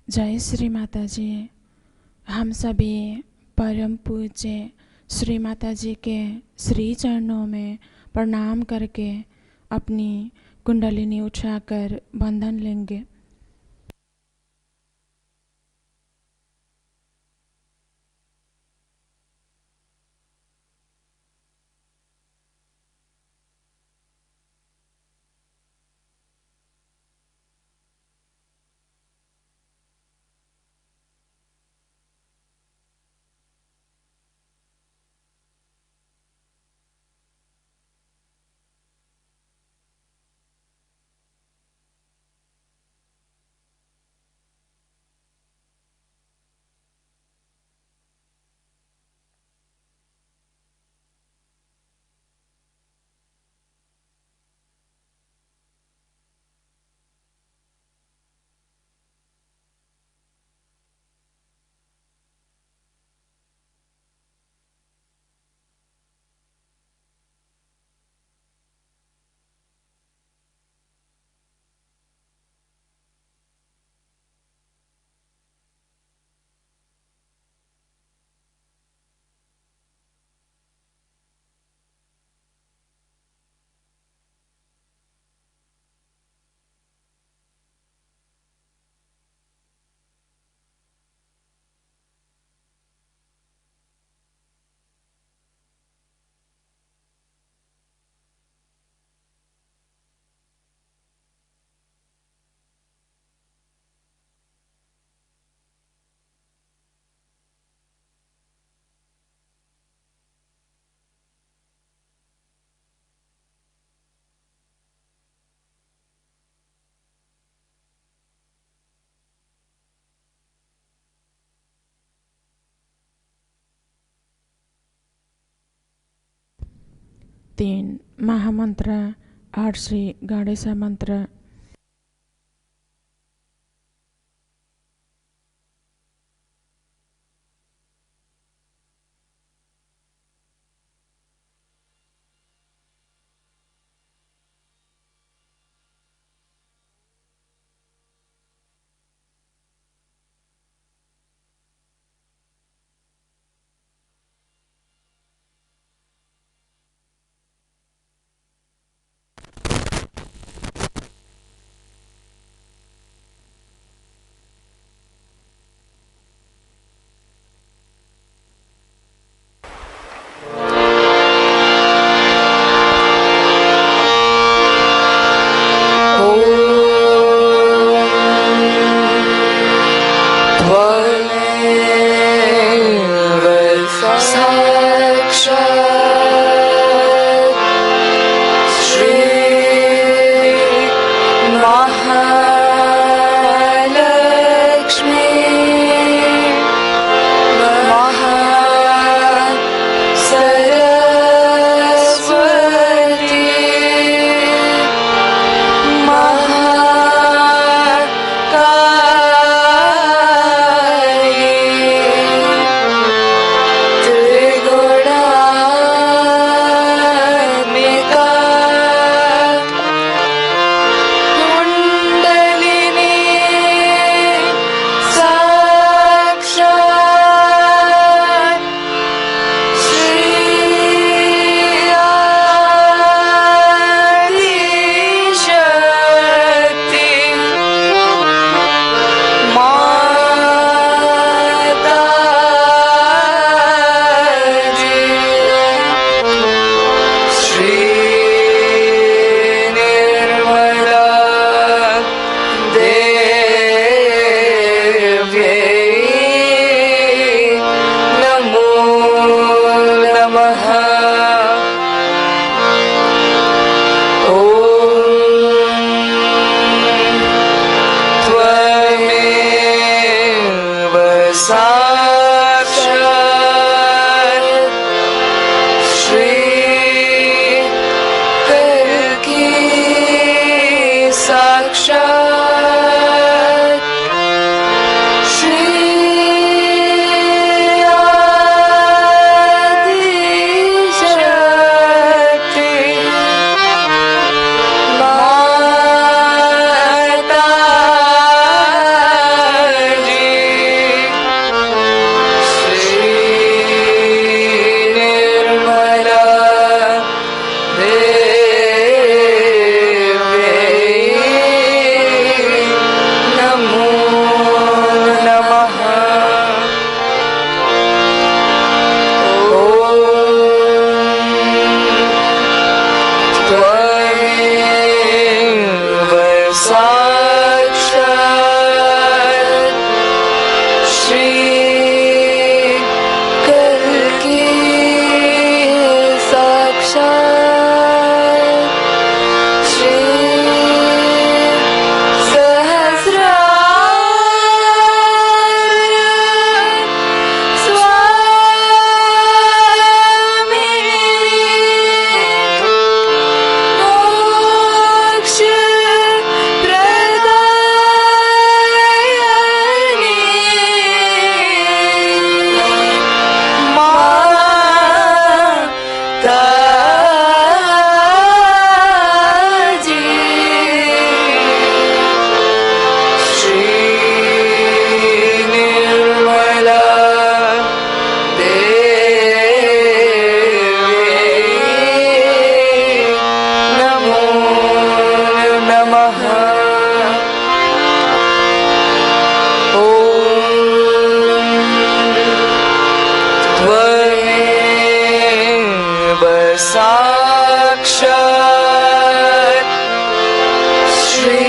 जय श्री माता जी। हम सभी परम पूज्य श्री माता जी के श्री चरणों में प्रणाम करके अपनी कुंडलिनी उठाकर बंधन लेंगे। तीन महामंत्र, 8 श्री गणेशा मंत्र। साक्षात् श्री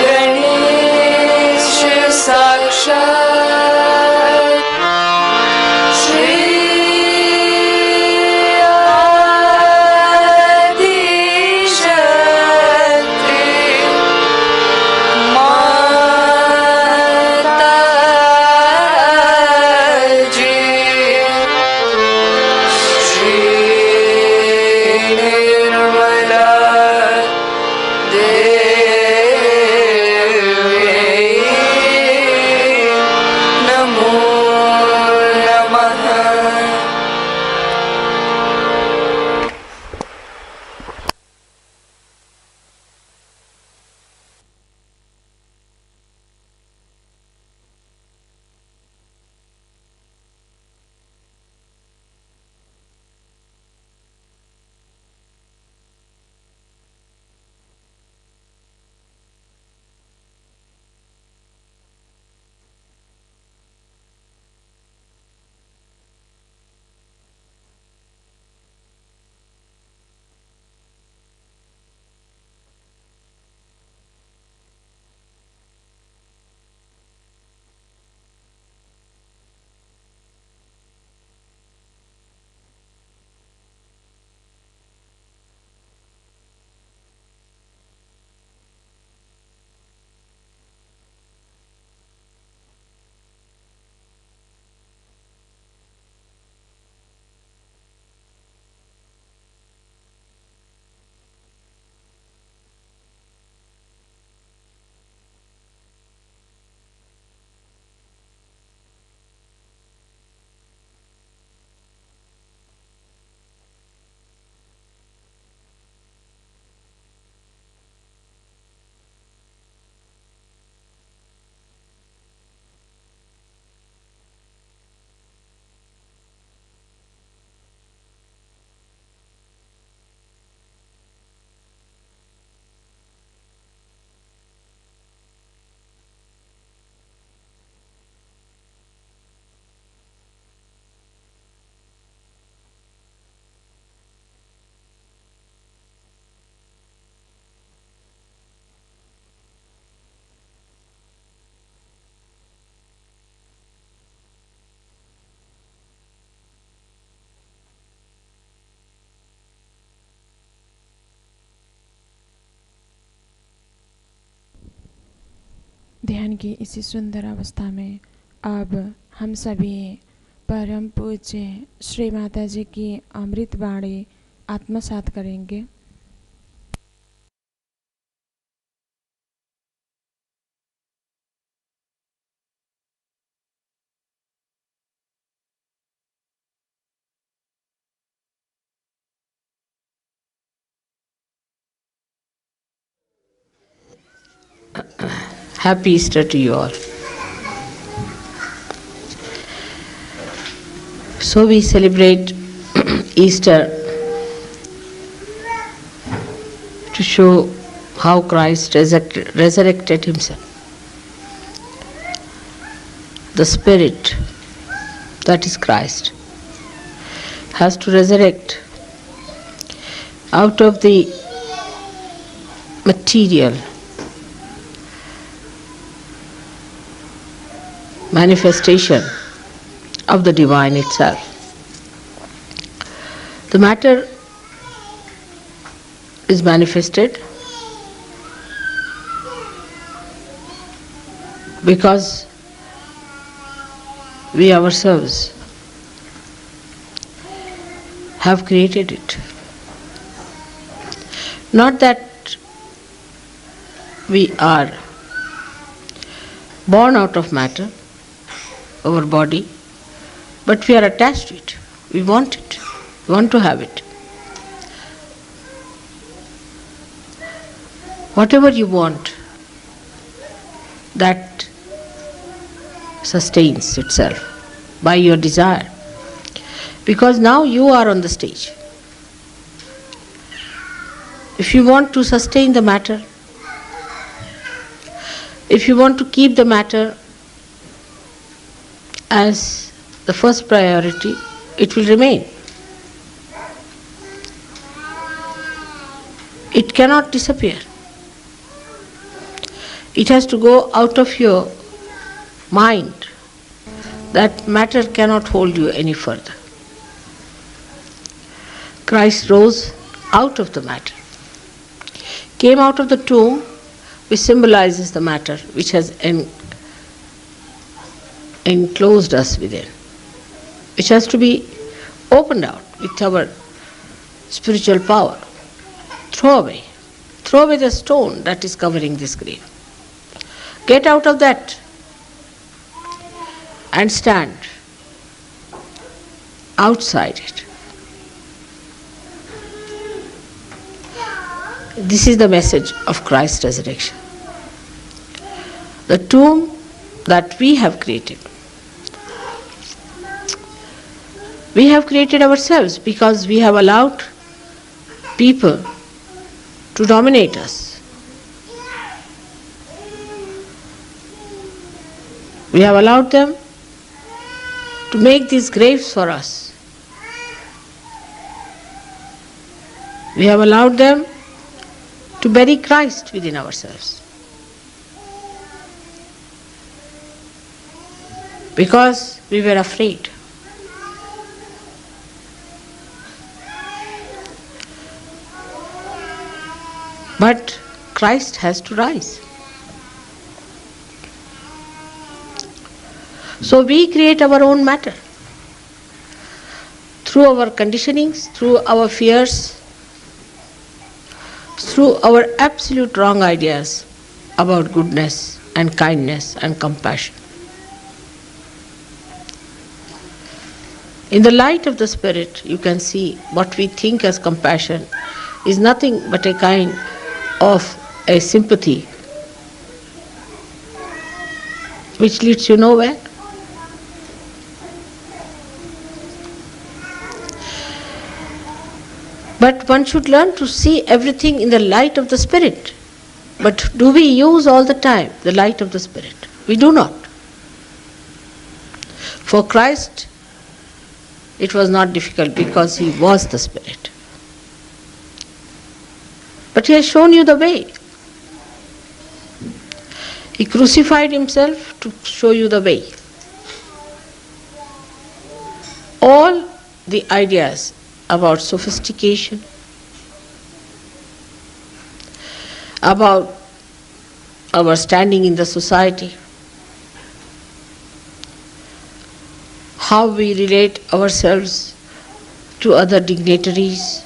गणेश साक्षात् श्री आदिशक्ति माताजी श्री निर्मला देवी नमो नमः। ध्यान की इसी सुंदर अवस्था में अब हम सभी परम पूज्य श्री माता जी की अमृत वाणी आत्मसात करेंगे। Happy Easter to you all. So we celebrate Easter to show how Christ resurrected himself. The Spirit, that is Christ, has to resurrect out of the material manifestation of the divine itself. The matter is manifested because we ourselves have created it. Not that we are born out of matter, our body, but we are attached to it. We want it. We want to have it. Whatever you want, that sustains itself by your desire. Because now you are on the stage. If you want to sustain the matter, if you want to keep the matter as the first priority, it will remain. It cannot disappear. It has to go out of your mind. That matter cannot hold you any further. Christ rose out of the matter, came out of the tomb, which symbolizes the matter which has enclosed us within, which has to be opened out with our spiritual power. Throw away the stone that is covering this grave. Get out of that and stand outside it. This is the message of Christ's resurrection. The tomb that we have created ourselves because we have allowed people to dominate us. We have allowed them to make these graves for us. We have allowed them to bury Christ within ourselves. Because we were afraid. But Christ has to rise. So we create our own matter. Through our conditionings, through our fears, through our absolute wrong ideas about goodness and kindness and compassion. In the light of the Spirit, you can see what we think as compassion is nothing but a kind of a sympathy which leads you nowhere. But one should learn to see everything in the light of the Spirit. But do we use all the time the light of the Spirit? We do not. For Christ, it was not difficult because He was the Spirit. But He has shown you the way. He crucified Himself to show you the way. All the ideas about sophistication, about our standing in the society, how we relate ourselves to other dignitaries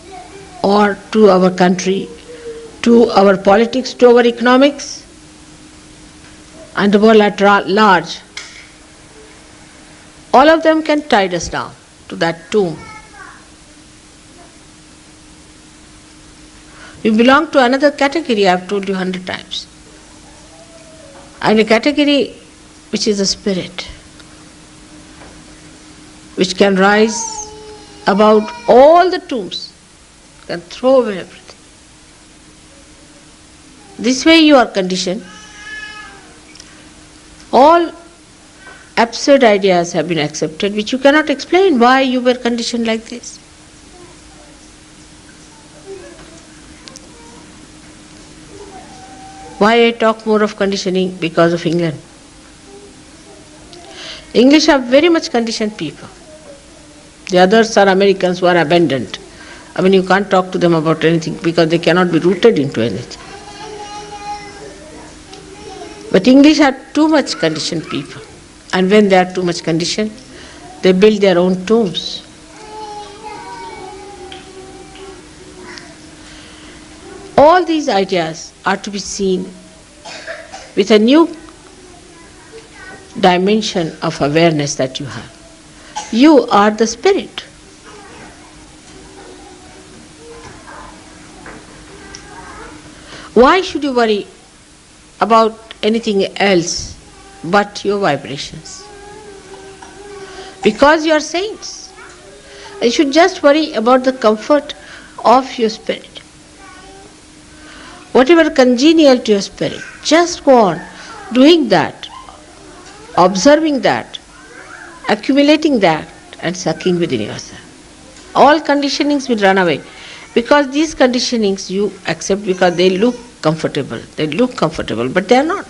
or to our country, to our politics, to our economics, and the world at large. All of them can tie us down to that tomb. We belong to another category, I have told you 100 times. And a category which is a spirit, which can rise above all the tombs, can throw away everything. This way you are conditioned. All absurd ideas have been accepted which you cannot explain why you were conditioned like this. Why I talk more of conditioning? Because of England. English are very much conditioned people. The others are Americans who are abandoned. I mean, you can't talk to them about anything because they cannot be rooted into anything. But English are too much conditioned people. And when they are too much conditioned, they build their own tombs. All these ideas are to be seen with a new dimension of awareness that you have. You are the Spirit. Why should you worry about anything else but your vibrations? Because you are saints. You should just worry about the comfort of your spirit. Whatever congenial to your spirit, just go on doing that, observing that, accumulating that, and sucking within yourself. All conditionings will run away. Because these conditionings you accept because they look comfortable. They look comfortable, but they are not.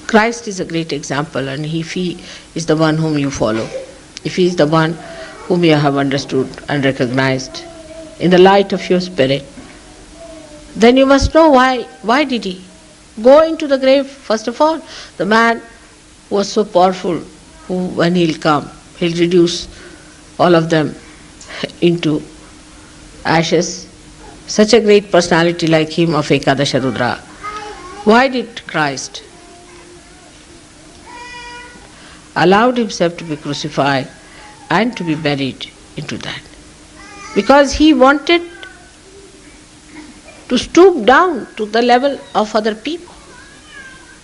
Christ is a great example, and if He is the one whom you follow, if He is the one whom you have understood and recognized in the light of your spirit, then you must know why did He go into the grave. First of all, the man was so powerful, who when He'll come, He'll reduce all of them into ashes. Such a great personality like him of Ekadasha Rudra. Why did Christ allowed Himself to be crucified and to be buried into that? Because He wanted to stoop down to the level of other people,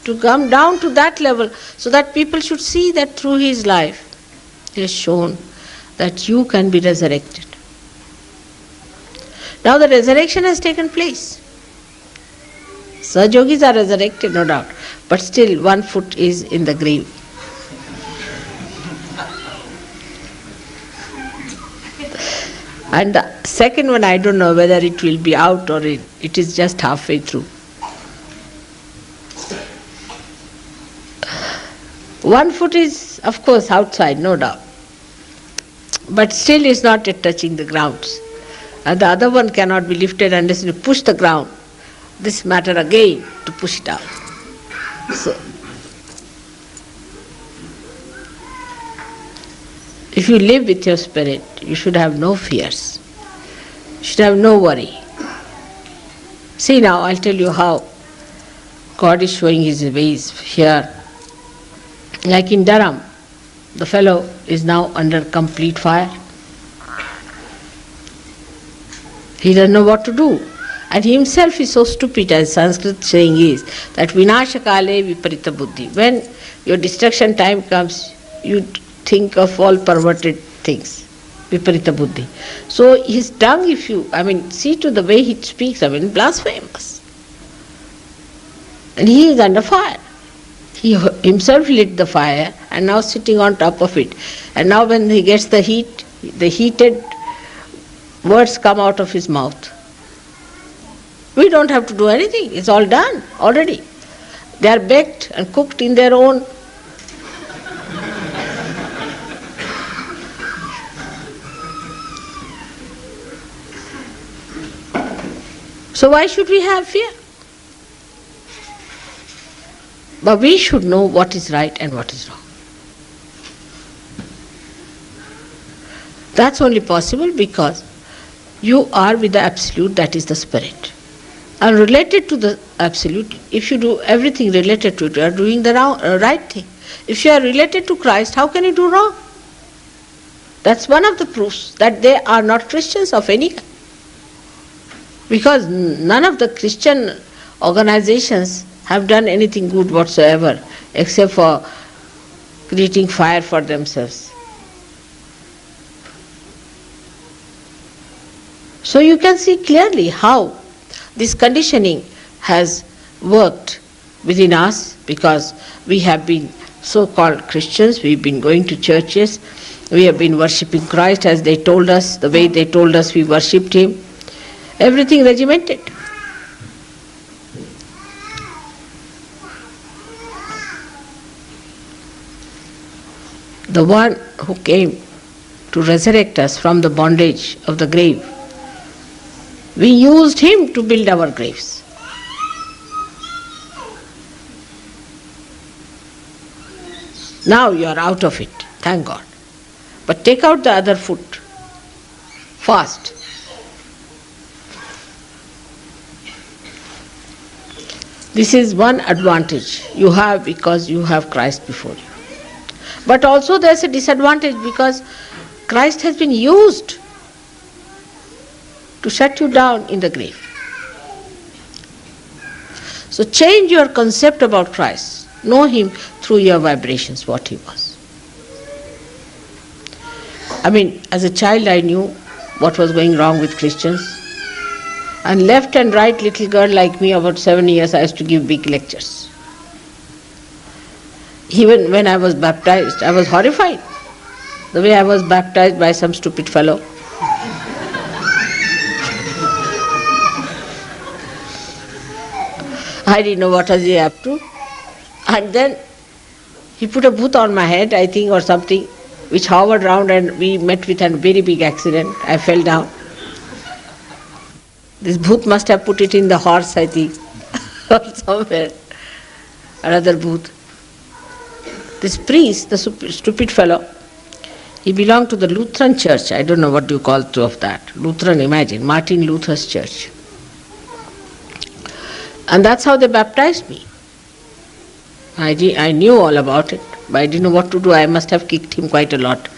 to come down to that level so that people should see that through His life He has shown that you can be resurrected. Now the resurrection has taken place. Sajogis are resurrected, no doubt, but still one foot is in the grave. And the second one, I don't know whether it will be out or it is just halfway through. One foot is, of course, outside, no doubt. But still is not yet touching the grounds. And the other one cannot be lifted unless you push the ground. This matter again to push it out. So, if you live with your spirit, you should have no fears. You should have no worry. See now, I'll tell you how God is showing His ways here. Like in Dham, the fellow is now under complete fire. He doesn't know what to do. And he himself is so stupid, as Sanskrit saying is, that vinashakale viparita buddhi. When your destruction time comes, you think of all perverted things. Viparita buddhi. So his tongue, see to the way he speaks, blasphemous. And he is under fire. He himself lit the fire and now sitting on top of it. And now when he gets the heat, the heated words come out of his mouth. We don't have to do anything. It's all done already. They are baked and cooked in their own. So why should we have fear? But we should know what is right and what is wrong. That's only possible because you are with the Absolute, that is the Spirit. And related to the Absolute, if you do everything related to it, you are doing the right thing. If you are related to Christ, how can you do wrong? That's one of the proofs that they are not Christians of any kind. Because none of the Christian organizations have done anything good whatsoever except for creating fire for themselves. So you can see clearly how this conditioning has worked within us, because we have been so-called Christians, we've been going to churches, we have been worshipping Christ as they told us, the way they told us we worshipped Him. Everything regimented. The one who came to resurrect us from the bondage of the grave, we used Him to build our graves. Now you are out of it, thank God. But take out the other foot fast. This is one advantage you have because you have Christ before you. But also there is a disadvantage because Christ has been used to shut you down in the grave. So change your concept about Christ. Know Him through your vibrations, what He was. As a child I knew what was going wrong with Christians. And left and right little girl like me, about 7 years, I used to give big lectures. Even when I was baptized, I was horrified. The way I was baptized by some stupid fellow. I didn't know what was he up to. And then he put a booth on my head, I think, or something, which hovered round, and we met with a very big accident. I fell down. This booth must have put it in the horse, I think, or somewhere. Another booth. This priest, the stupid fellow, he belonged to the Lutheran church. I don't know what you call of that. Lutheran, imagine, Martin Luther's church. And that's how they baptized me. I knew all about it, but I didn't know what to do. I must have kicked him quite a lot.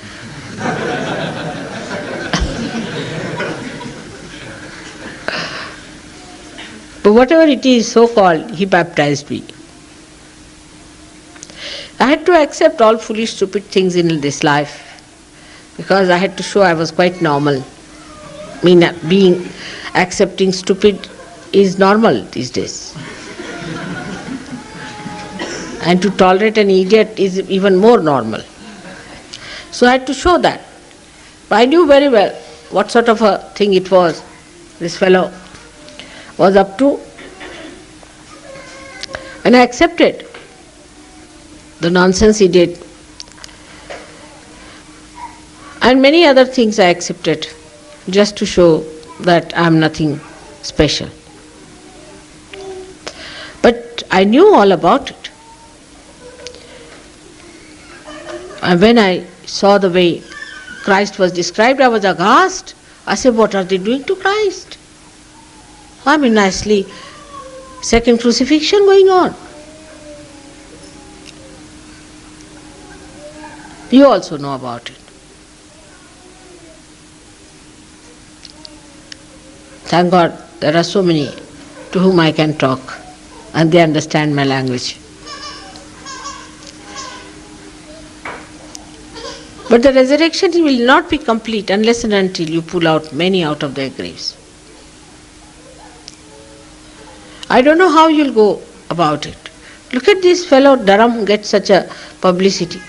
But whatever it is, so-called, he baptized me. I had to accept all foolish, stupid things in this life, because I had to show I was quite normal. Being accepting stupid is normal these days. And to tolerate an idiot is even more normal. So I had to show that. But I knew very well what sort of a thing it was this fellow was up to. And I accepted the nonsense he did. And many other things I accepted just to show that I am nothing special. But I knew all about it. And when I saw the way Christ was described, I was aghast. I said, what are they doing to Christ? I mean, nicely, second crucifixion going on. You also know about it. Thank God there are so many to whom I can talk and they understand my language. But the resurrection will not be complete unless and until you pull out many out of their graves. I don't know how you'll go about it. Look at this fellow Dharam gets such a publicity.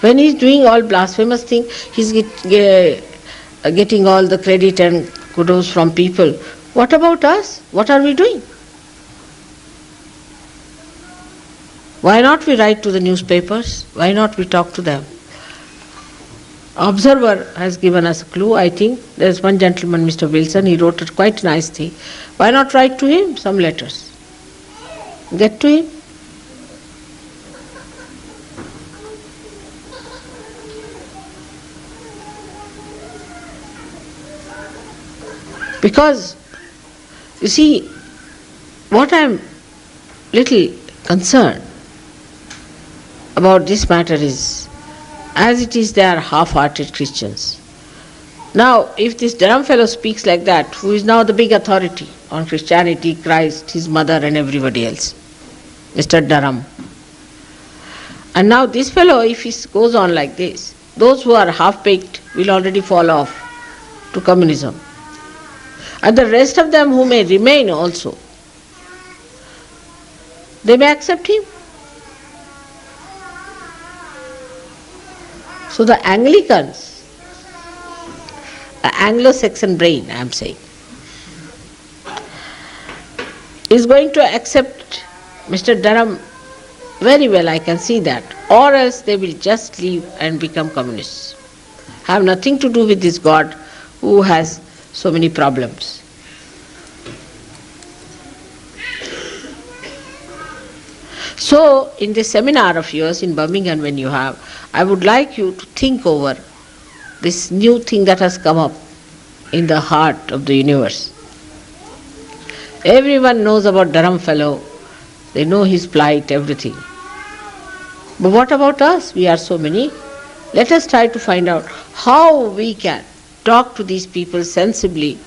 When he's doing all blasphemous thing, he's getting all the credit and kudos from people. What about us? What are we doing? Why not we write to the newspapers? Why not we talk to them? Observer has given us a clue, I think. There's one gentleman, Mr. Wilson, he wrote a quite nice thing. Why not write to him some letters? Get to him. Because, you see, what I'm little concerned about this matter is, as it is, they are half-hearted Christians. Now, if this Dharam fellow speaks like that, who is now the big authority on Christianity, Christ, his mother and everybody else, Mr. Dharam. And now this fellow, if he goes on like this, those who are half-baked will already fall off to communism. And the rest of them who may remain also, they may accept him. So the Anglicans, the Anglo-Saxon brain, I am saying, is going to accept Mr. Dharam very well, I can see that. Or else they will just leave and become communists. Have nothing to do with this God who has so many problems. So, in this seminar of yours in Birmingham when you have, I would like you to think over this new thing that has come up in the heart of the universe. Everyone knows about Dharam fellow, they know his plight, everything. But what about us? We are so many. Let us try to find out how we can talk to these people sensibly,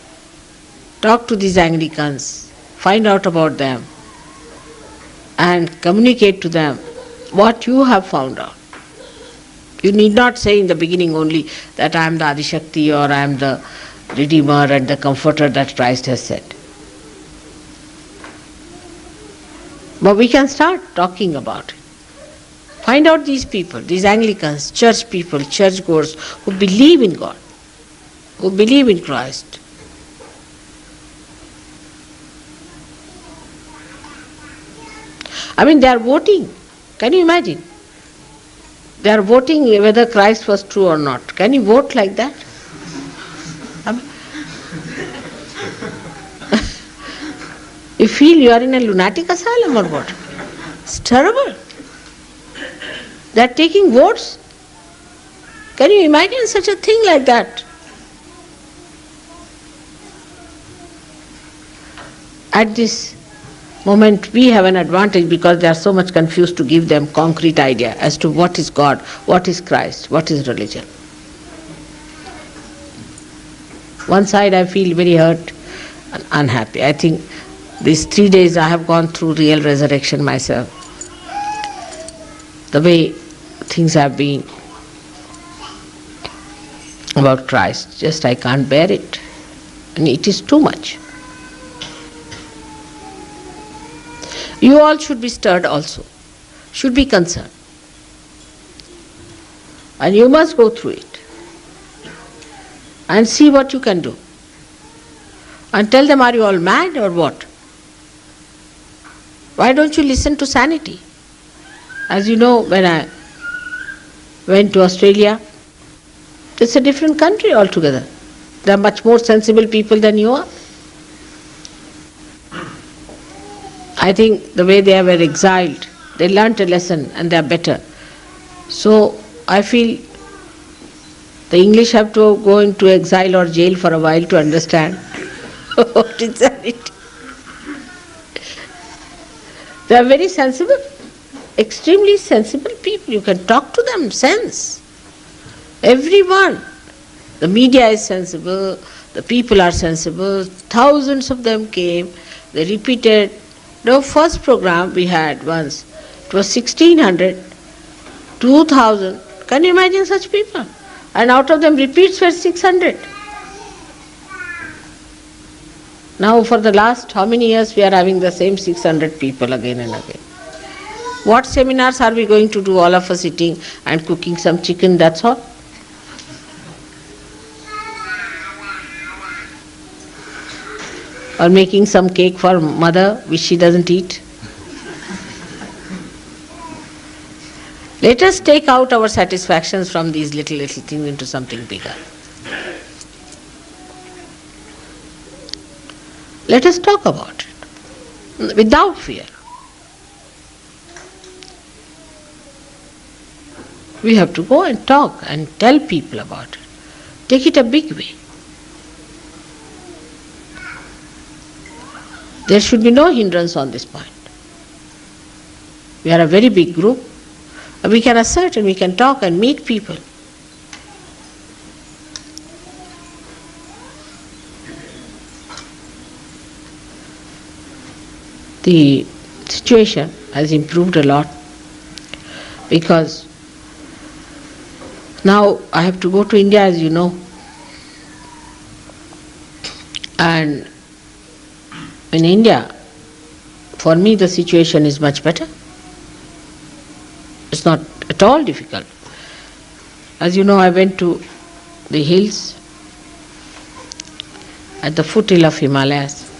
talk to these Anglicans, find out about them, and communicate to them what you have found out. You need not say in the beginning only that I am the Adi Shakti or I am the Redeemer and the Comforter that Christ has said. But we can start talking about it. Find out these people, these Anglicans, church people, churchgoers who believe in God, who believe in Christ. I mean, they are voting. Can you imagine? They are voting whether Christ was true or not. Can you vote like that? I mean, you feel you are in a lunatic asylum or what? It's terrible. They are taking votes. Can you imagine such a thing like that? At this moment we have an advantage because they are so much confused to give them concrete idea as to what is God, what is Christ, what is religion. One side I feel very hurt and unhappy. I think these 3 days I have gone through real resurrection myself. The way things have been about Christ, just I can't bear it. And it is too much. You all should be stirred also, should be concerned. And you must go through it and see what you can do. And tell them, are you all mad or what? Why don't you listen to sanity? As you know, when I went to Australia, it's a different country altogether. There are much more sensible people than you are. I think the way they were exiled, they learnt a lesson and they are better. So I feel the English have to go into exile or jail for a while to understand what is sanity. They are very sensible, extremely sensible people. You can talk to them, sense. Everyone. The media is sensible, the people are sensible, thousands of them came, they repeated. The first program we had once, it was 1600, 2000. Can you imagine such people? And out of them repeats were 600. Now for the last how many years we are having the same 600 people again and again. What seminars are we going to do, all of us sitting and cooking some chicken, that's all? Or making some cake for mother which she doesn't eat. Let us take out our satisfactions from these little things into something bigger. Let us talk about it without fear. We have to go and talk and tell people about it. Take it a big way. There should be no hindrance on this point. We are a very big group. We can assert and we can talk and meet people. The situation has improved a lot because now I have to go to India, as you know, and in India, for me the situation is much better. It's not at all difficult. As you know, I went to the hills at the foothill of Himalayas.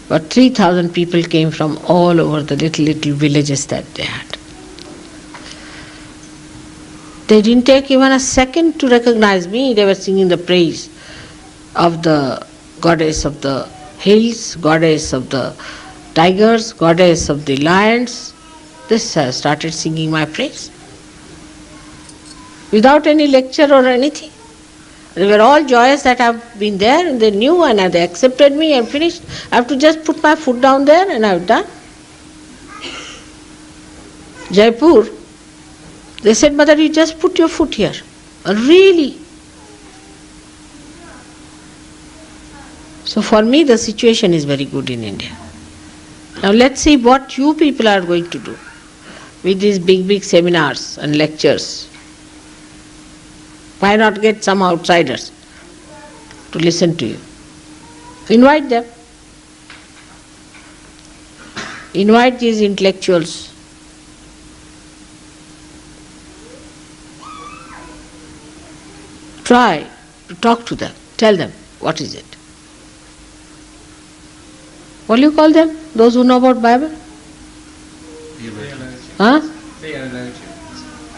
About 3,000 people came from all over the little villages that they had. They didn't take even a second to recognize me. They were singing the praise of the goddess of the hills, goddess of the tigers, goddess of the lions. This started singing my praise. Without any lecture or anything. They were all joyous that I've been there and they knew and they accepted me and finished. I have to just put my foot down there and I've done. Jaipur, they said, Mother, you just put your foot here. Really? So for me the situation is very good in India. Now let's see what you people are going to do with these big seminars and lectures. Why not get some outsiders to listen to you? Invite them. Invite these intellectuals try to talk to them, tell them what is it. What do you call them? Those who know about Bible? Huh? Theologians.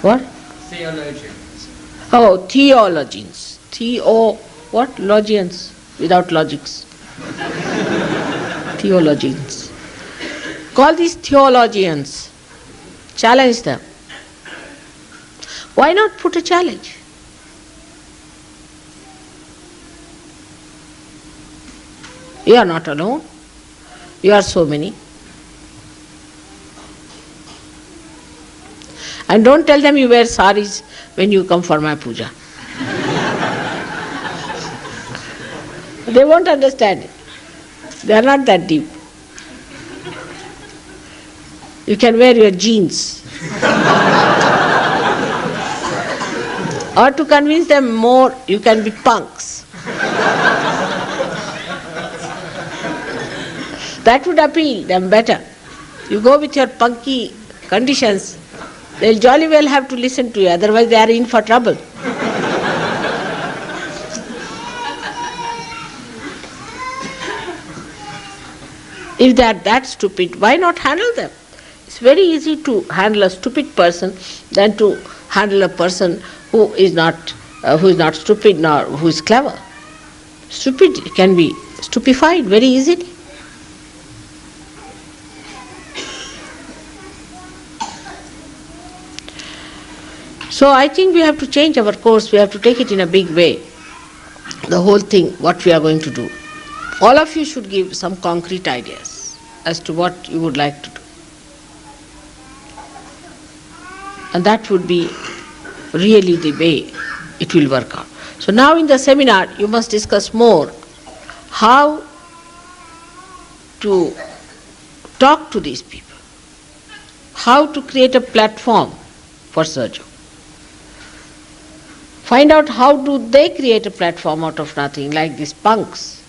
What? Theologians. Oh, theologians. What? Logians, without logics. Theologians. Call these theologians. Challenge them. Why not put a challenge? You are not alone. You are so many. And don't tell them you wear saris when you come for my puja. They won't understand it. They are not that deep. You can wear your jeans. Or to convince them more, you can be punks. That would appeal them better. You go with your punky conditions, they'll jolly well have to listen to you, otherwise they are in for trouble. If they are that stupid, why not handle them? It's very easy to handle a stupid person than to handle a person who is not stupid nor who is clever. Stupid can be stupefied very easily. So I think we have to change our course, we have to take it in a big way. The whole thing, what we are going to do. All of you should give some concrete ideas as to what you would like to do. And that would be really the way it will work out. So now in the seminar you must discuss more how to talk to these people, how to create a platform for Sahaja. Find out how do they create a platform out of nothing, like these punks.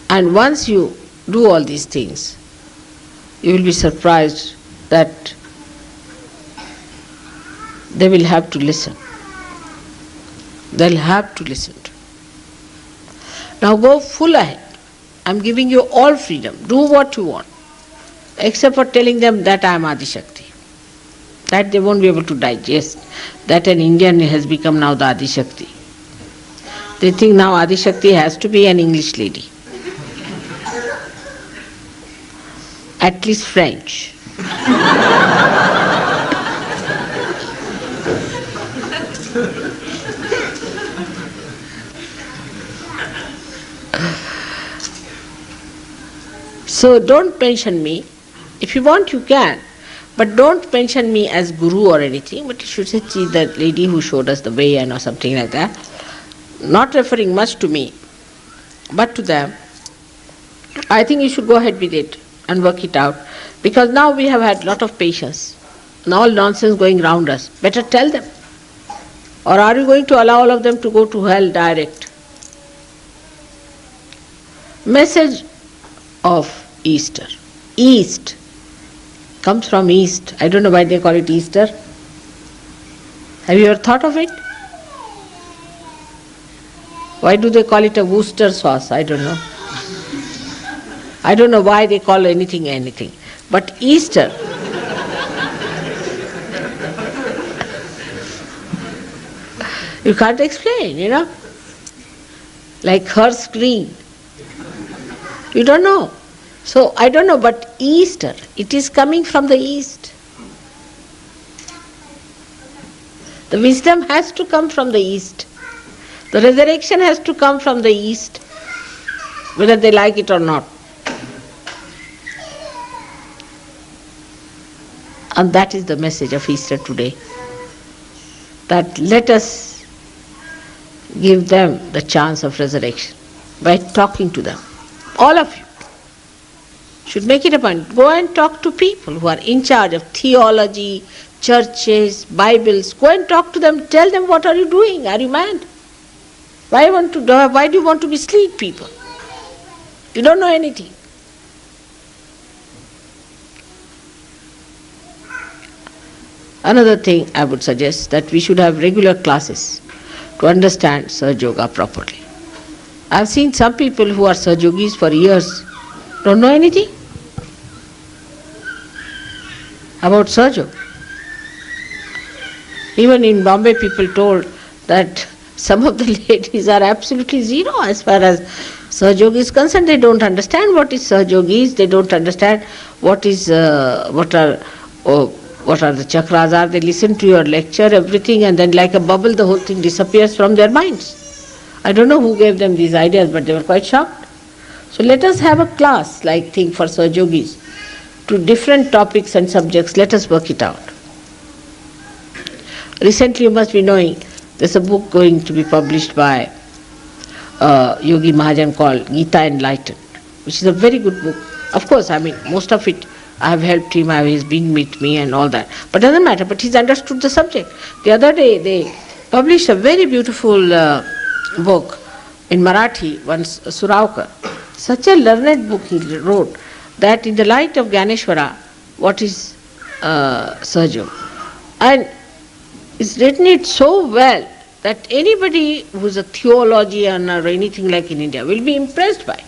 And once you do all these things, you will be surprised that they will have to listen. They'll have to listen to. Now go full ahead. I'm giving you all freedom. Do what you want. Except for telling them that I am Adi Shakti. That they won't be able to digest. That an Indian has become now the Adi Shakti. They think now Adi Shakti has to be an English lady. At least French. So don't mention me. If you want, you can. But don't mention me as guru or anything, but you should say, see, the lady who showed us the way and or something like that. Not referring much to me, but to them. I think you should go ahead with it and work it out. Because now we have had a lot of patience. And all nonsense going round us. Better tell them. Or are you going to allow all of them to go to hell direct? Message of Easter. East comes from East. I don't know why they call it Easter. Have you ever thought of it? Why do they call it a Worcester sauce? I don't know. I don't know why they call anything. But Easter, you can't explain, you know. Like hearse green. You don't know. So I don't know, but Easter, it is coming from the East. The wisdom has to come from the East. The resurrection has to come from the East, whether they like it or not. And that is the message of Easter today. That let us give them the chance of resurrection by talking to them. All of you should make it a point. Go and talk to people who are in charge of theology, churches, Bibles. Go and talk to them. Tell them, what are you doing? Are you mad? Why do you want to mislead people? You don't know anything. Another thing I would suggest that we should have regular classes to understand Sahaja Yoga properly. I have seen some people who are Sahaja Yogis for years, don't know anything about Sahaja Yoga. Even in Bombay, people told that some of the ladies are absolutely zero as far as Sahaja Yoga is concerned. They don't understand what is Sahaja Yoga is. They don't understand what are the chakras are. They listen to your lecture, everything, and then like a bubble, the whole thing disappears from their minds. I don't know who gave them these ideas, but they were quite shocked. So let us have a class-like thing for Sahaja Yogis to different topics and subjects. Let us work it out. Recently, you must be knowing, there's a book going to be published by Yogi Mahajan called Gita Enlightened, which is a very good book. Of course, I mean, most of it I have helped him, he's been with me and all that. But doesn't matter, but he's understood the subject. The other day, they published a very beautiful book in Marathi, once Suravkar. Such a learned book he wrote, that in the light of Gyaneshwara, what is Sahaja Yoga? And it's written it so well that anybody who's a theologian or anything like in India will be impressed by it.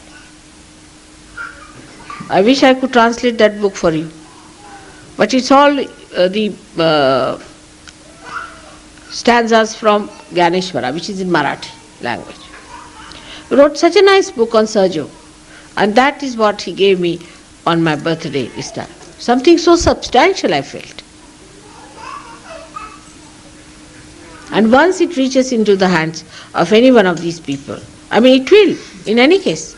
I wish I could translate that book for you. But it's all the stanzas from Gyaneshwara, which is in Marathi language. He wrote such a nice book on Sahaja Yoga, and that is what he gave me on my birthday this time. Something so substantial I felt. And once it reaches into the hands of any one of these people, I mean it will, in any case.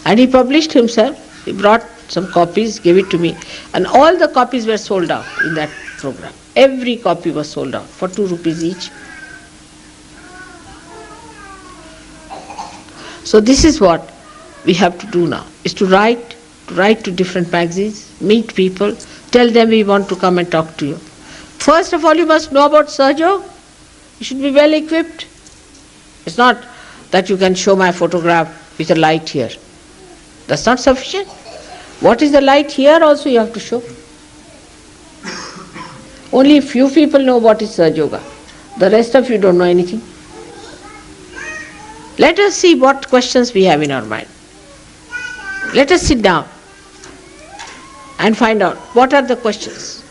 And he published himself, he brought some copies, gave it to me, and all the copies were sold out in that program. Every copy was sold out for 2 rupees each. So this is what we have to do now, is to write to different magazines, meet people, tell them we want to come and talk to you. First of all, you must know about Sahaja Yoga. You should be well equipped. It's not that you can show my photograph with a light here. That's not sufficient. What is the light here also you have to show. Only a few people know what is Sahaja Yoga. The rest of you don't know anything. Let us see what questions we have in our mind. Let us sit down and find out what are the questions.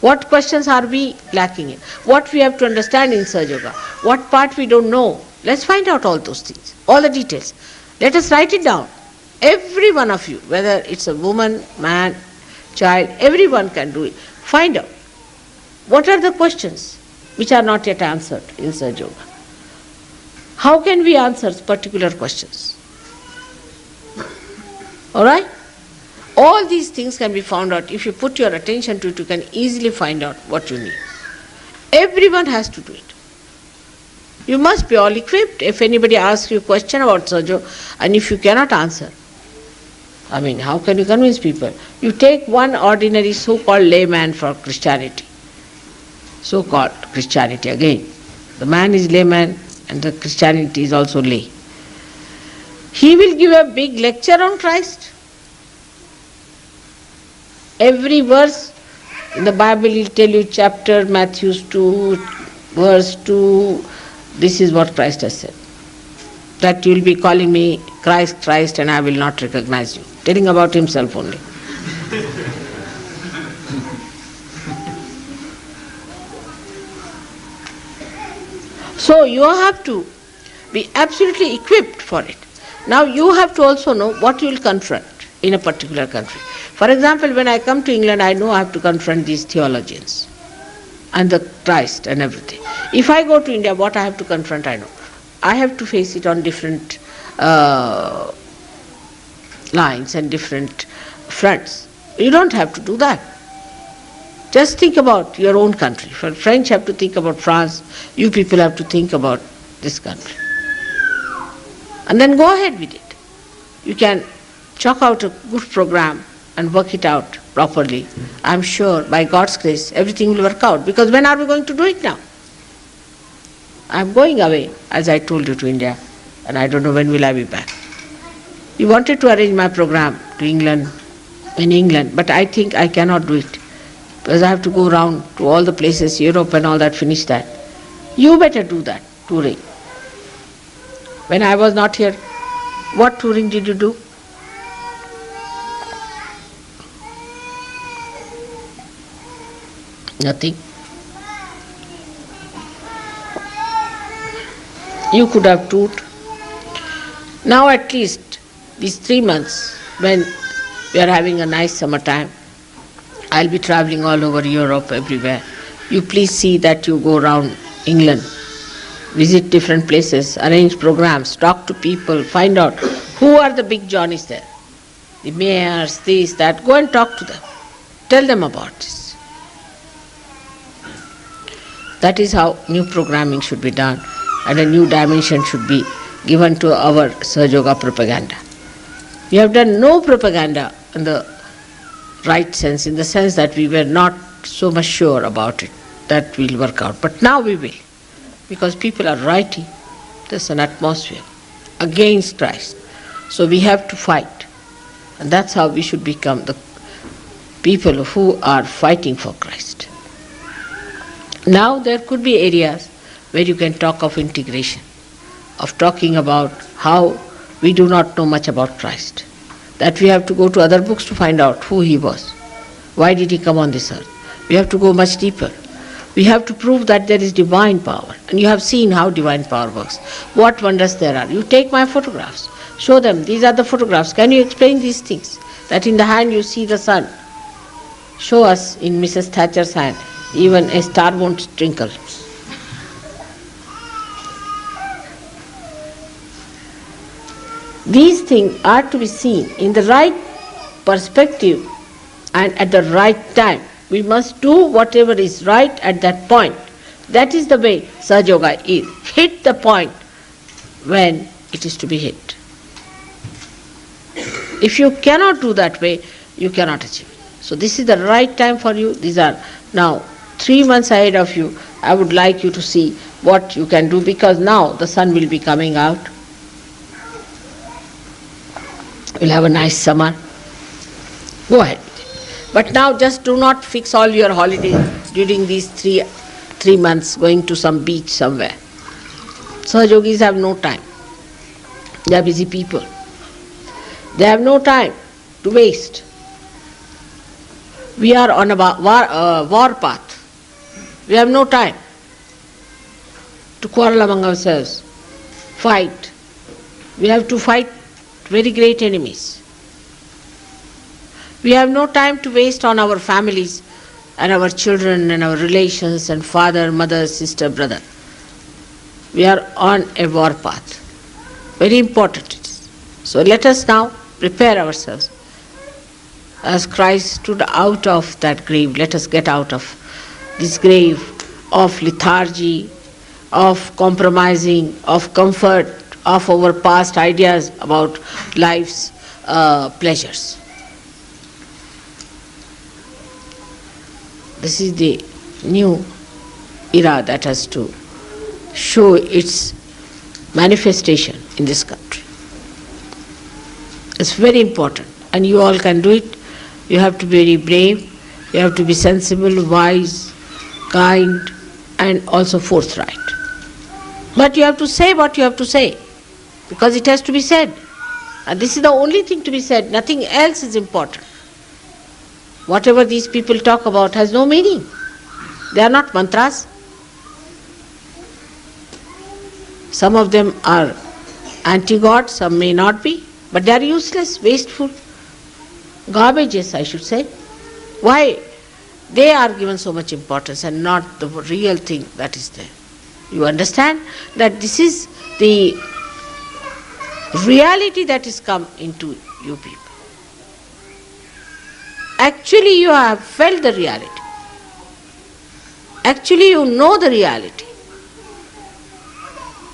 What questions are we lacking in? What we have to understand in Sahaja Yoga? What part we don't know? Let's find out all those things, all the details. Let us write it down. Every one of you, whether it's a woman, man, child, everyone can do it. Find out what are the questions which are not yet answered in Sahaja Yoga. How can we answer particular questions? Alright? All these things can be found out. If you put your attention to it, you can easily find out what you need. Everyone has to do it. You must be all equipped. If anybody asks you a question about Sahaja Yoga, and if you cannot answer, I mean, how can you convince people? You take one ordinary so-called layman for Christianity. So-called Christianity again. The man is layman and the Christianity is also lay. He will give a big lecture on Christ. Every verse in the Bible will tell you chapter, Matthew 2, verse 2, this is what Christ has said. That you will be calling me Christ, Christ, and I will not recognize you. Telling about himself only. So you have to be absolutely equipped for it. Now you have to also know what you will confront in a particular country. For example, when I come to England, I know I have to confront these theologians and the Christ and everything. If I go to India, what I have to confront, I know. I have to face it on different lines and different fronts. You don't have to do that. Just think about your own country. For French have to think about France, you people have to think about this country. And then go ahead with it. You can chalk out a good program and work it out properly. I'm sure by God's grace everything will work out. Because when are we going to do it now? I'm going away, as I told you, to India, and I don't know when will I be back. You wanted to arrange my program to England in England, but I think I cannot do it because I have to go around to all the places, Europe and all that, finish that. You better do that, touring. When I was not here, what touring did you do? Nothing. You could have toured. Now at least these 3 months when we are having a nice summertime, I'll be traveling all over Europe, everywhere. You please see that you go around England, visit different places, arrange programs, talk to people, find out who are the big Johnnies there. The mayors, this, that. Go and talk to them. Tell them about this. That is how new programming should be done, and a new dimension should be given to our Sahaja Yoga propaganda. We have done no propaganda in the right sense, in the sense that we were not so much sure about it, that will work out. But now we will, because people are writing. There's an atmosphere against Christ. So we have to fight. And that's how we should become the people who are fighting for Christ. Now there could be areas where you can talk of integration, of talking about how we do not know much about Christ, that we have to go to other books to find out who he was, why did he come on this earth. We have to go much deeper. We have to prove that there is divine power, and you have seen how divine power works, what wonders there are. You take my photographs, show them, these are the photographs, can you explain these things, that in the hand you see the sun. Show us in Mrs. Thatcher's hand, even a star won't twinkle. These things are to be seen in the right perspective and at the right time. We must do whatever is right at that point. That is the way Sahaja Yoga is. Hit the point when it is to be hit. If you cannot do that way, you cannot achieve it. So this is the right time for you. These are now 3 months ahead of you. I would like you to see what you can do, because now the sun will be coming out. We'll have a nice summer. Go ahead. But now just do not fix all your holidays during these three months going to some beach somewhere. Sahaja Yogis have no time. They are busy people. They have no time to waste. We are on a war path. We have no time to quarrel among ourselves, fight. We have to fight very great enemies. We have no time to waste on our families and our children and our relations and father, mother, sister, brother. We are on a war path. Very important it is. So let us now prepare ourselves. As Christ stood out of that grave, let us get out of this grave of lethargy, of compromising, of comfort, of our past ideas about life's pleasures. This is the new era that has to show its manifestation in this country. It's very important, and you all can do it. You have to be very brave, you have to be sensible, wise, kind, and also forthright. But you have to say what you have to say, because it has to be said. And this is the only thing to be said, nothing else is important. Whatever these people talk about has no meaning. They are not mantras. Some of them are anti-God, some may not be, but they are useless, wasteful, garbages, I should say. Why? They are given so much importance and not the real thing that is there. You understand that this is the reality that has come into you people. Actually you have felt the reality. Actually you know the reality.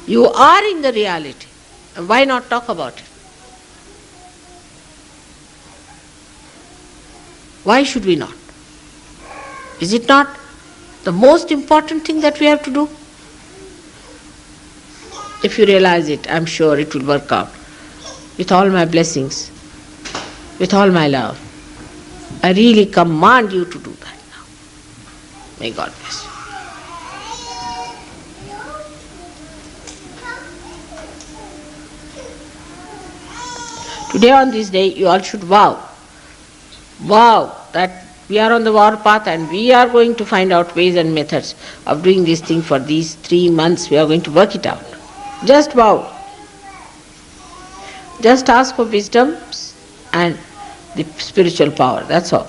You are in the reality. And why not talk about it? Why should we not? Is it not the most important thing that we have to do? If you realize it, I'm sure it will work out. With all my blessings, with all my love, I really command you to do that now. May God bless you. Today on this day, you all should vow that we are on the war path and we are going to find out ways and methods of doing this thing for these 3 months. We are going to work it out. Just vow. Just ask for wisdom and the spiritual power. That's all.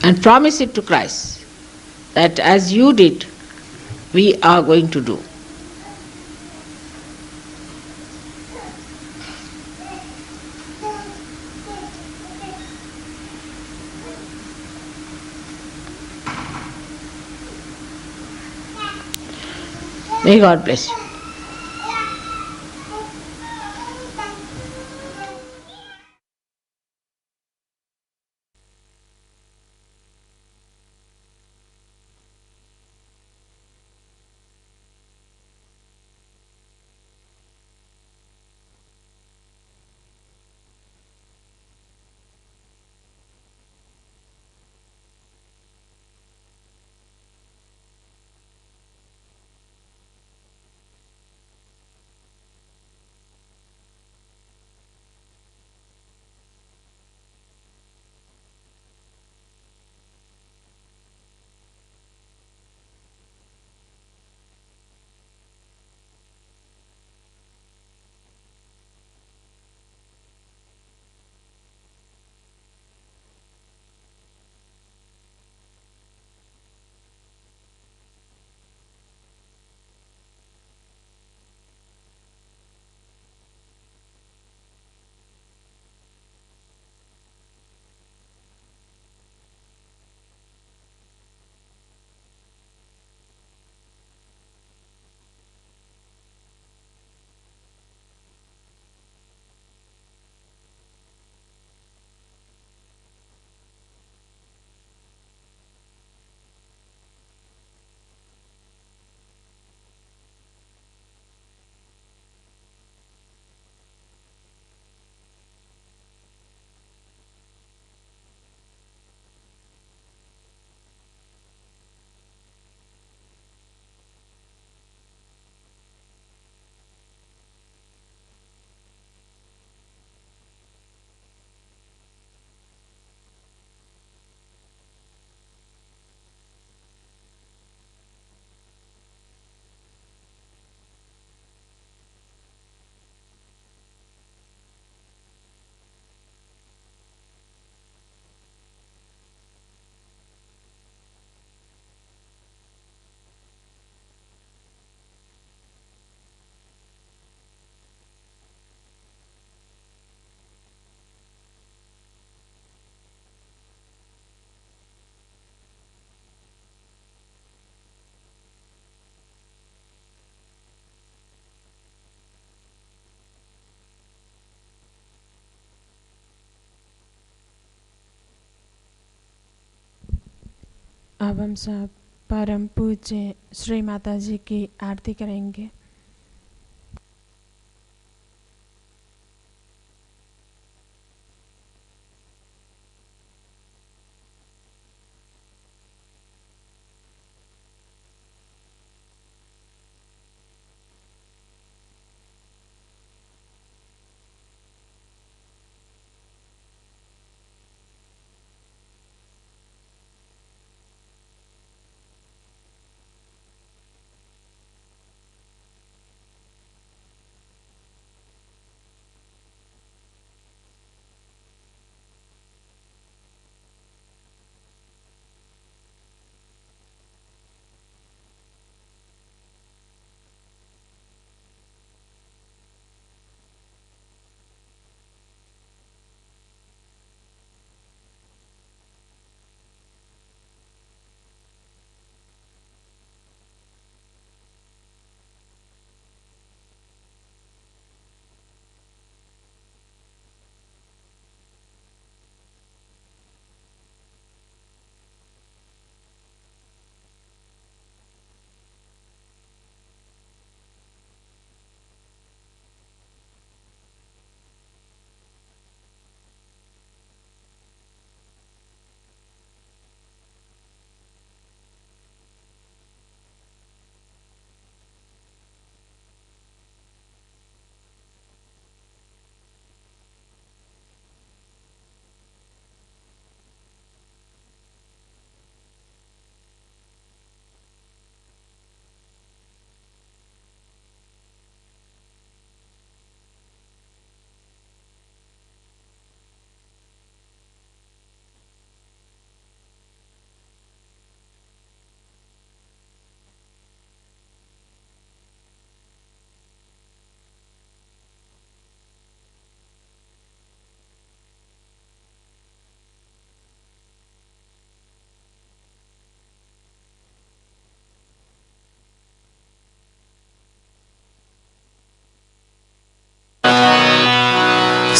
And promise it to Christ that as you did, we are going to do. May God bless you. अब हम सब परम पूज्य श्री माता जी की आरती करेंगे।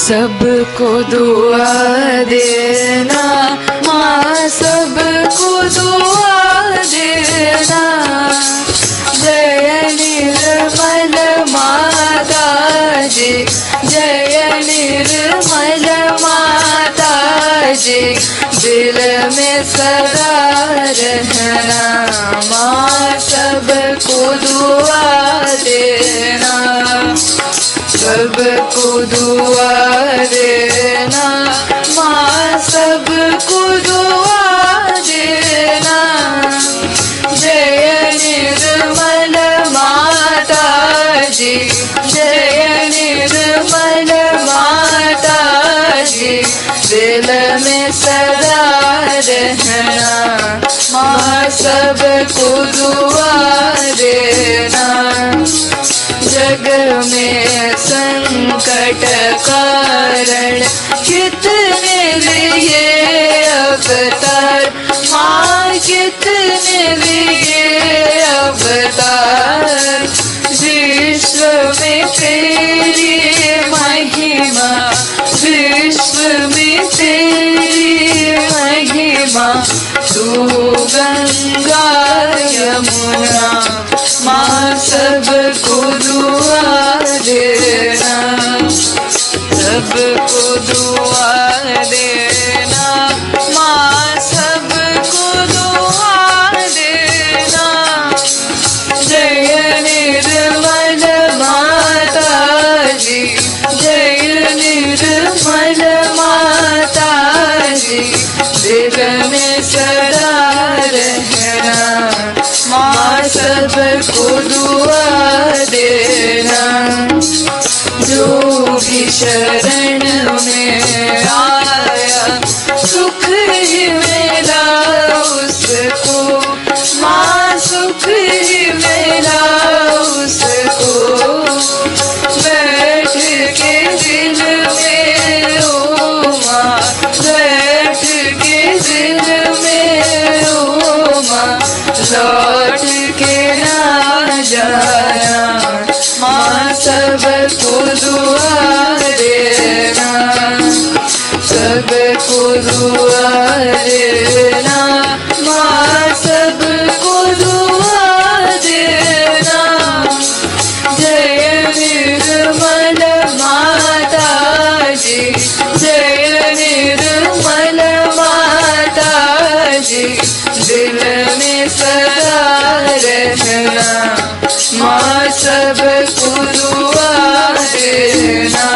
सबको दुआ देना माँ, सबको दुआ देना। जय निर्मल माता जी, जय निर्मल माता जी, दिल में सदा रहना माँ, सबको दुआ देना। सबको दुआ देना माँ, सबको दुआ देना। जय निर्मल माता जी, जय निर्मल माता जी, दिल में सदा रहना माँ, सबको दुआ देना। जग में संकट कारण कितने लिए अवतार माँ, कितने लिए अवतार। विश्व में तेरी महिमा, विश्व में तेरी महिमा। तू गंगा यमुना माँ, सबको दुआ देना। सबको दुआ देना माँ, सबको दुआ देना। जय निर्मल माता जी, जय निर्मल माता जी, दिल में सदा रहना माँ, सबको दुआ देना। जो भी शरण में आया सुख ही मिला उसको माँ, सुख ही मिला उसको। बैठ के दिल में ओ माँ, बैठ के दिल में ओ माँ, लौट के ना जाना माँ, सबको दुआ देना। सबको दुआ देना माँ, सबको दुआ देना। जय निर्मल माता जी, जय निर्मल माता जी, दिल में सदा रहना माँ, सबको दुआ देना।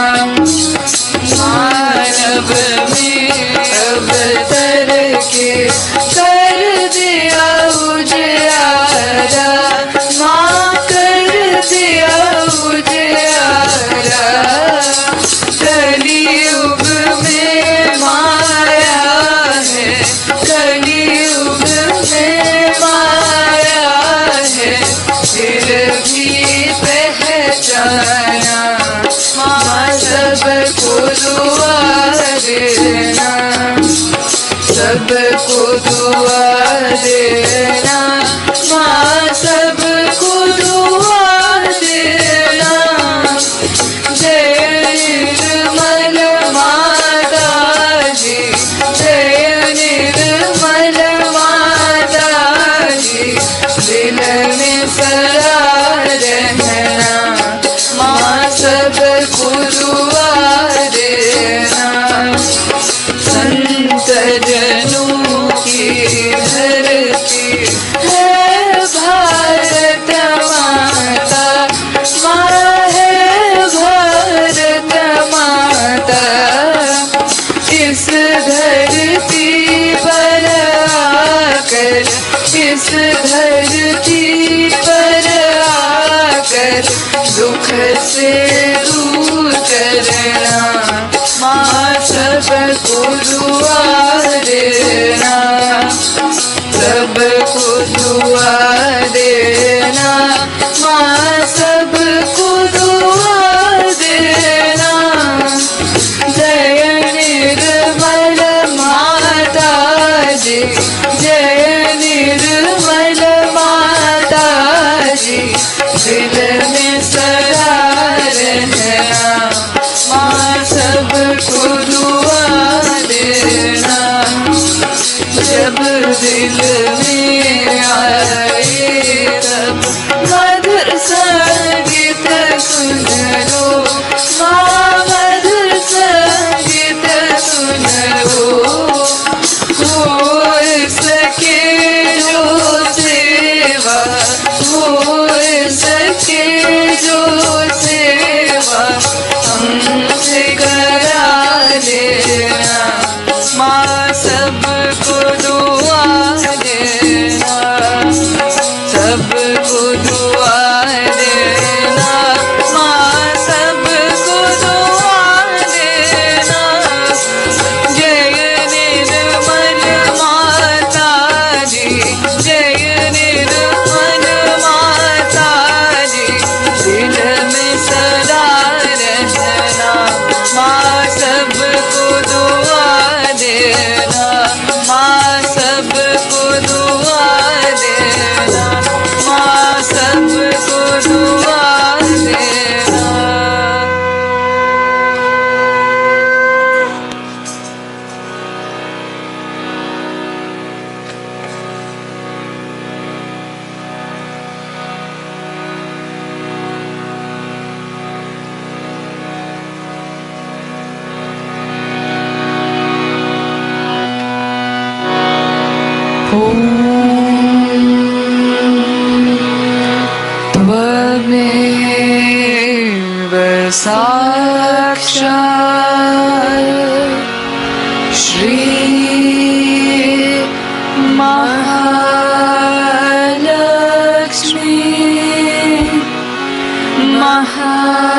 मानव में अवतर के कर दिया उजियारा माँ, कर दिया उजियारा। कलियुग में माया है, कलियुग में माया है, फिर भी पहचाना माँ, सबको दुआ देना। सबको दुआ देना माँ, सबको दुआ देना। जय निर्मल माता जी, जय निर्मल माता जी, दिल में सदा रहना माँ, सबको दुआ देना। संत जनों की धरती है भारत माता, माँ है भारत माता। इस धरती पर आकर, इस धरती पर आकर दुख से दूर करना माँ, सबको दुआ देना। सबको दुआ देना माँ, सबको दुआ देना। जय निर्मल माता जी, जय निर्मल माता जी, दिल में सदा रहना माँ, सब निर्मल माता जी दिल में सदा रहना, माँ सबको दुआ देना, माँ सबको दुआ देना, माँ सबको दुआ देना। त्वमेव साक्षात् श्री महालक्ष्मी महासरस्वती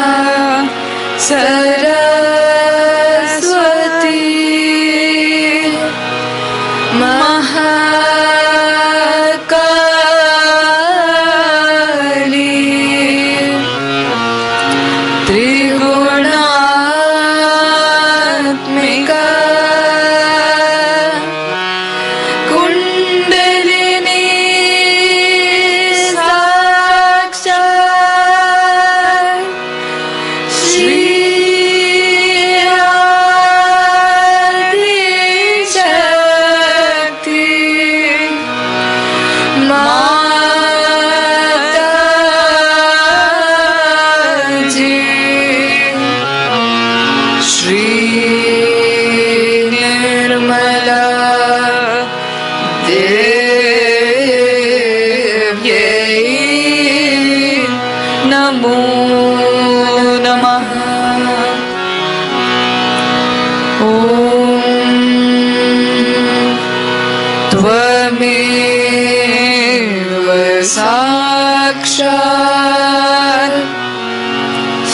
महाकाली त्रिगुणात्मिका कुंडलिनी साक्षात् श्री आदिशक्ति माताजी श्री निर्मला देव्यै नमो नमः। ॐ त्वमेव साक्षात्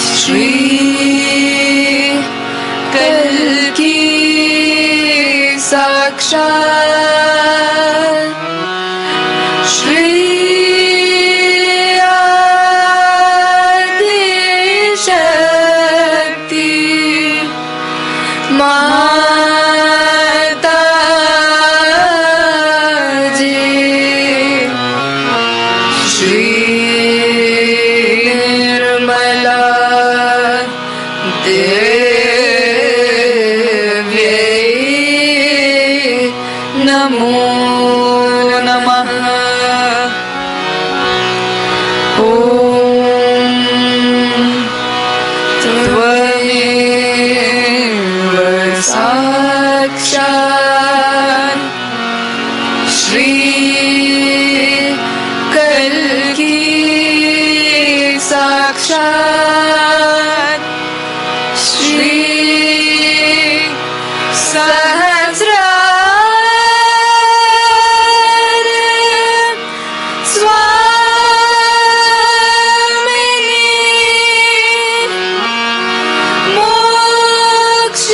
श्री कल्की साक्षात् श्री आदिशक्ति माताजी श्री निर्मला देव्यै नमो नमः। ॐ त्वमेव साक्षात् श्री कल्की साक्षात् श्री सहस्रार स्वामिनी मोक्ष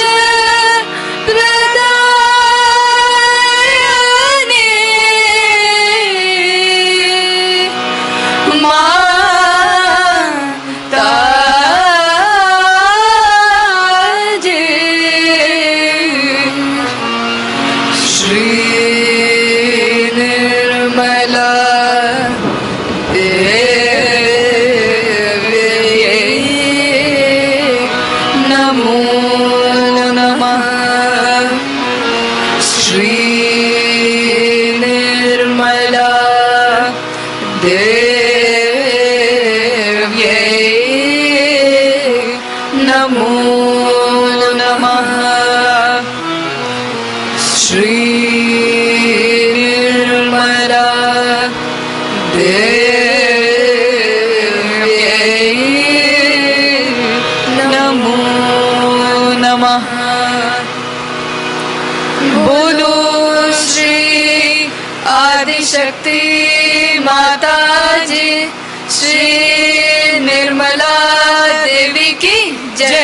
प्रदायिनी माताजी श्री निर्मला देव्यै नमो नमः। श्री निर्मला देव्यै नमो नमः। श्री निर्मला देव्यै नमो नमः। बोलो श्री आदिशक्ति माता जी श्री निर्मला देवी की जय।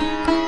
Nirmaldhaam.